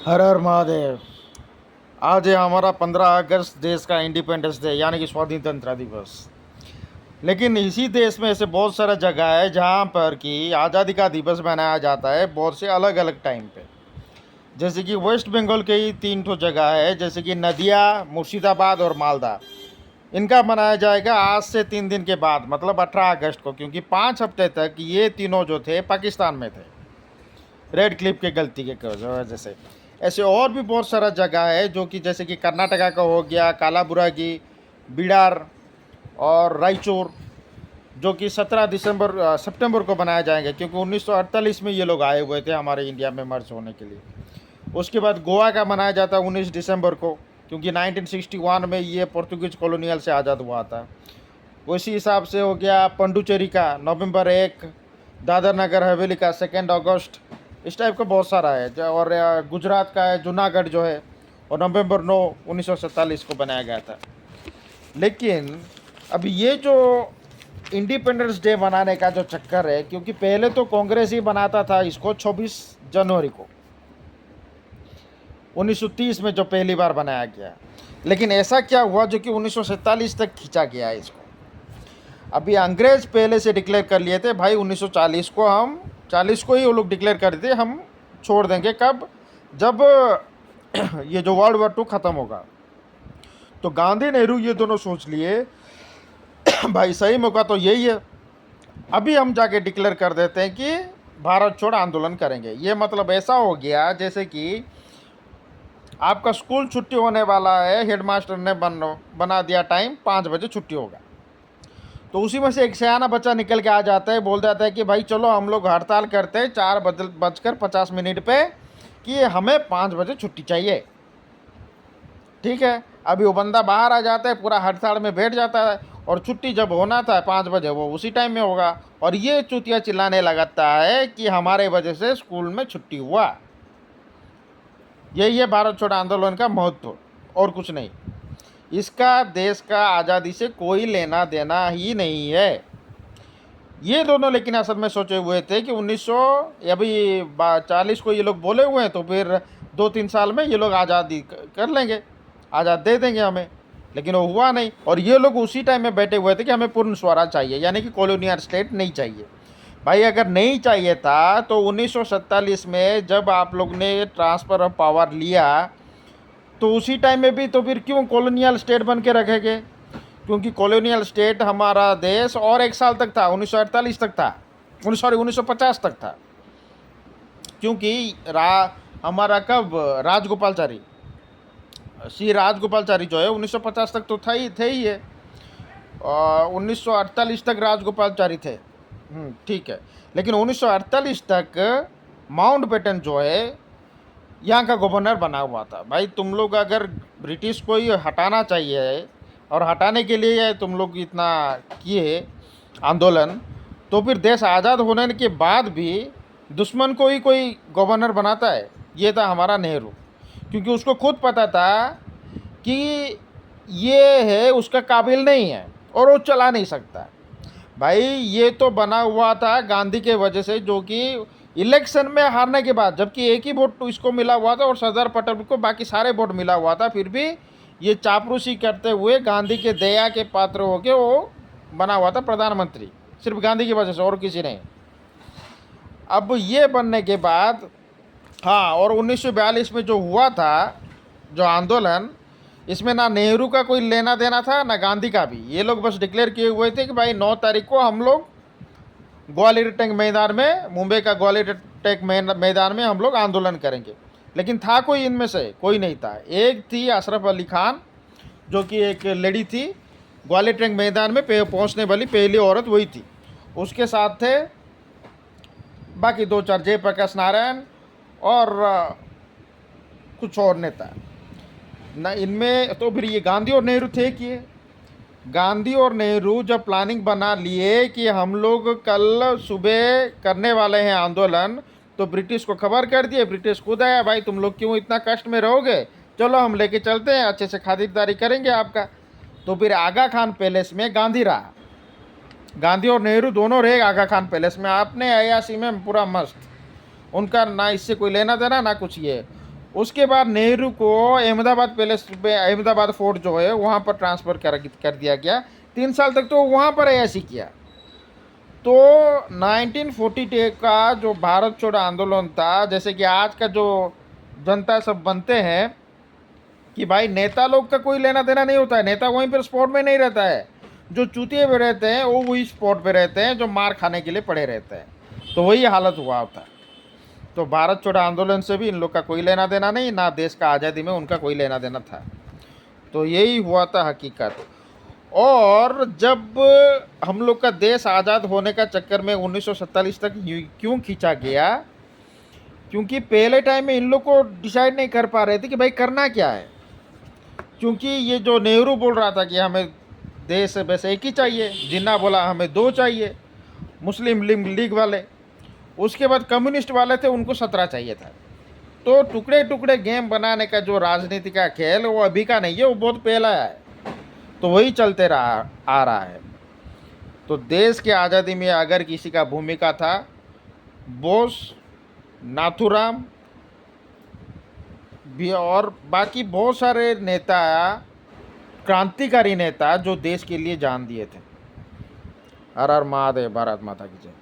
हर हर महादेव। आज है हमारा 15 अगस्त, देश का इंडिपेंडेंस डे यानी कि स्वाधीनता दिवस। लेकिन इसी देश में ऐसे बहुत सारा जगह है जहाँ पर कि आज़ादी का दिवस मनाया जाता है बहुत से अलग अलग टाइम पे। जैसे कि वेस्ट बंगाल के ही 3 ठो जगह है, जैसे कि नदिया, मुर्शिदाबाद और मालदा। इनका मनाया जाएगा आज से 3 दिन के बाद, मतलब 18 अगस्त को, क्योंकि 5 हफ्ते तक ये तीनों जो थे पाकिस्तान में थे, रेड क्लिप के गलती के वजह से। ऐसे और भी बहुत सारा जगह है जो कि जैसे कि कर्नाटका का हो गया कालाबुरागी, बिडार और रायचूर, जो कि 17 सितंबर को बनाया जाएंगे, क्योंकि 1948 में ये लोग आए हुए थे हमारे इंडिया में मर्ज होने के लिए। उसके बाद गोवा का मनाया जाता है 19 दिसंबर को, क्योंकि 1961 में ये पोर्तुगीज कॉलोनियल से आज़ाद हुआ था। उसी हिसाब से हो गया पंडुचेरी का November 1, दादर नगर हवेली का 2 अगस्त। इस टाइप का बहुत सारा है और गुजरात का है जूनागढ़ जो है, और November 9 1947 को बनाया गया था। लेकिन अभी ये जो इंडिपेंडेंस डे मनाने का जो चक्कर है, क्योंकि पहले तो कांग्रेस ही बनाता था इसको 26 जनवरी को 1930 में जो पहली बार बनाया गया। लेकिन ऐसा क्या हुआ जो कि 1947 तक खींचा गया है इसको। अभी अंग्रेज पहले से डिक्लेयर कर लिए थे भाई 1940 को, हम 40 को ही वो लोग डिक्लेयर कर दिए हम छोड़ देंगे। कब? जब ये जो World War II ख़त्म होगा। तो गांधी नेहरू ये दोनों सोच लिए भाई सही मौका तो यही है, अभी हम जाके डिक्लेयर कर देते हैं कि भारत छोड़ आंदोलन करेंगे। ये मतलब ऐसा हो गया जैसे कि आपका स्कूल छुट्टी होने वाला है, हेडमास्टर ने बना दिया टाइम 5 बजे छुट्टी होगा, तो उसी में से एक सयाना बच्चा निकल के आ जाता है, बोल जाता है कि भाई चलो हम लोग हड़ताल करते हैं 4:50 पे कि हमें 5 बजे छुट्टी चाहिए। ठीक है, अभी वो बंदा बाहर आ जाता है, पूरा हड़ताल में बैठ जाता है, और छुट्टी जब होना था 5 बजे वो उसी टाइम में होगा, और ये चुतिया चिल्लाने लगता है कि हमारे वजह से स्कूल में छुट्टी हुआ। यही है भारत छोड़ो आंदोलन का महत्व, और कुछ नहीं। इसका देश का आज़ादी से कोई लेना देना ही नहीं है। ये दोनों लेकिन असल में सोचे हुए थे कि 1900 अभी 40 को ये लोग बोले हुए हैं, तो फिर 2-3 साल में ये लोग आज़ादी कर लेंगे, आज़ाद दे देंगे हमें। लेकिन वो हुआ नहीं, और ये लोग उसी टाइम में बैठे हुए थे कि हमें पूर्ण स्वराज चाहिए, यानी कि कॉलोनियल स्टेट नहीं चाहिए। भाई अगर नहीं चाहिए था तो 1947 में जब आप लोग ने ट्रांसफ़र ऑफ पावर लिया, तो उसी टाइम में भी तो फिर क्यों कॉलोनियल स्टेट बन के रखेंगे? क्योंकि कॉलोनियल स्टेट हमारा देश और 1 साल तक था, 1948 तक था, 1950 तक था। क्योंकि हमारा कब राजगोपालचारी, श्री राजगोपालचारी जो है 1950 तक तो था ही थे ही है, और 1948 तक राजगोपालचारी थे। ठीक है, लेकिन 1948 तक माउंट बेटन जो है यहाँ का गवर्नर बना हुआ था। भाई तुम लोग अगर ब्रिटिश को ही हटाना चाहिए, और हटाने के लिए तुम लोग इतना किए आंदोलन, तो फिर देश आज़ाद होने के बाद भी दुश्मन को ही कोई गवर्नर बनाता है। ये था हमारा नेहरू, क्योंकि उसको खुद पता था कि ये है उसका काबिल नहीं है और वो चला नहीं सकता। भाई ये तो बना हुआ था गांधी के वजह से, जो कि इलेक्शन में हारने के बाद, जबकि एक ही वोट इसको मिला हुआ था और सरदार पटेल को बाकी सारे वोट मिला हुआ था, फिर भी ये चापलूसी करते हुए गांधी के दया के पात्र होके वो बना हुआ था प्रधानमंत्री, सिर्फ गांधी की वजह से और किसी नहीं। अब ये बनने के बाद, हाँ, और 1942 में जो हुआ था जो आंदोलन, इसमें ना नेहरू का कोई लेना देना था ना गांधी का भी। ये लोग बस डिक्लेयर किए हुए थे कि भाई 9 तारीख को हम लोग ग्वालियर टैंक मैदान में, मुंबई का ग्वालियर टैंक मैदान में हम लोग आंदोलन करेंगे। लेकिन था कोई इनमें से? कोई नहीं था। एक थी अशरफ अली खान, जो कि एक लेडी थी, ग्वालियर टैंक मैदान में पहुंचने वाली पहली औरत वही थी। उसके साथ थे बाकी 2-4 जयप्रकाश नारायण और कुछ और नेता ना। इनमें तो फिर ये गांधी और नेहरू थे कि गांधी और नेहरू जब प्लानिंग बना लिए कि हम लोग कल सुबह करने वाले हैं आंदोलन, तो ब्रिटिश को खबर कर दिए। ब्रिटिश खुद आया, भाई तुम लोग क्यों इतना कष्ट में रहोगे, चलो हम लेके चलते हैं, अच्छे से खातिरदारी करेंगे आपका। तो फिर आगा खान पैलेस में गांधी रहा, गांधी और नेहरू दोनों रहे आगा खान पैलेस में, अपने अयासी में पूरा मस्त। उनका ना इससे कोई लेना देना ना कुछ। ये उसके बाद नेहरू को अहमदाबाद पैलेस में, अहमदाबाद फोर्ट जो है वहाँ पर ट्रांसफ़र कर दिया गया। 3 साल तक तो वहाँ पर ऐसी किया। तो 1942 का जो भारत छोड़ो आंदोलन था, जैसे कि आज का जो जनता सब बनते हैं कि भाई नेता लोग का कोई लेना देना नहीं होता है, नेता वहीं पर स्पॉट में नहीं रहता है, जो चूतिए पे रहते हैं वो वही स्पॉट पे रहते हैं, जो मार खाने के लिए पड़े रहते हैं। तो वही हालत हुआ होता है। तो भारत छोड़ो आंदोलन से भी इन लोग का कोई लेना देना नहीं, ना देश का आज़ादी में उनका कोई लेना देना था। तो यही हुआ था हकीकत। और जब हम लोग का देश आज़ाद होने का चक्कर में 1947 तक क्यों खींचा गया, क्योंकि पहले टाइम में इन लोग को डिसाइड नहीं कर पा रहे थे कि भाई करना क्या है। क्योंकि ये जो नेहरू बोल रहा था कि हमें देश बस एक ही चाहिए, जिन्ना बोला हमें 2 चाहिए, मुस्लिम लीग वाले, उसके बाद कम्युनिस्ट वाले थे उनको 17 चाहिए था। तो टुकड़े टुकड़े गेम बनाने का जो राजनीति का खेल वो अभी का नहीं है, वो बहुत पहला है। तो वही चलते आ रहा है। तो देश की आज़ादी में अगर किसी का भूमिका था, बोस, नाथूराम भी और बाकी बहुत सारे नेता, क्रांतिकारी नेता जो देश के लिए जान दिए थे। हर हर महादेव, भारत माता की जय।